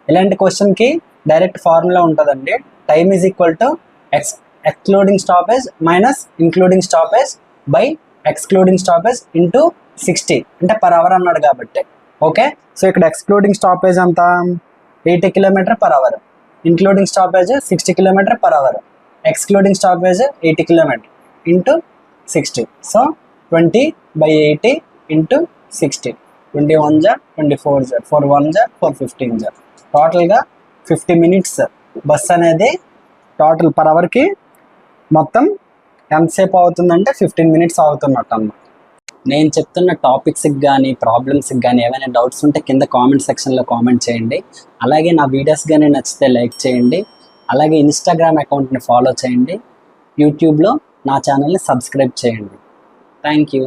ఇలాంటి క్వశ్చన్కి direct formula ఉంటుందండి. Time is equal to excluding stoppage minus including stoppage by excluding stoppage into 60 అంటే per hour అన్నాడు కాబట్టి. ఓకే, సో ఇక్కడ ఎక్స్క్లూడింగ్ స్టాపేజ్ అంత 80 km/h, including stoppage 60 km/h, excluding stoppage 80 km into 60. So 20/80 into 60. 21 జా 24 జా 41 జా 415 జా. టోటల్గా 50 minutes బస్ అనేది టోటల్ పర్ అవర్కి మొత్తం ఎంతసేపు అవుతుందంటే 15 minutes అవుతున్నట్టు అన్నమాట. నేను చెప్తున్న టాపిక్స్కి కానీ ప్రాబ్లమ్స్కి కానీ ఏమైనా డౌట్స్ ఉంటే కింద కామెంట్ సెక్షన్లో కామెంట్ చేయండి. అలాగే నా వీడియోస్ కానీ నచ్చితే లైక్ చేయండి. అలాగే ఇన్స్టాగ్రామ్ అకౌంట్ని ఫాలో చేయండి. యూట్యూబ్లో నా ఛానల్ని సబ్స్క్రైబ్ చేయండి. Thank you.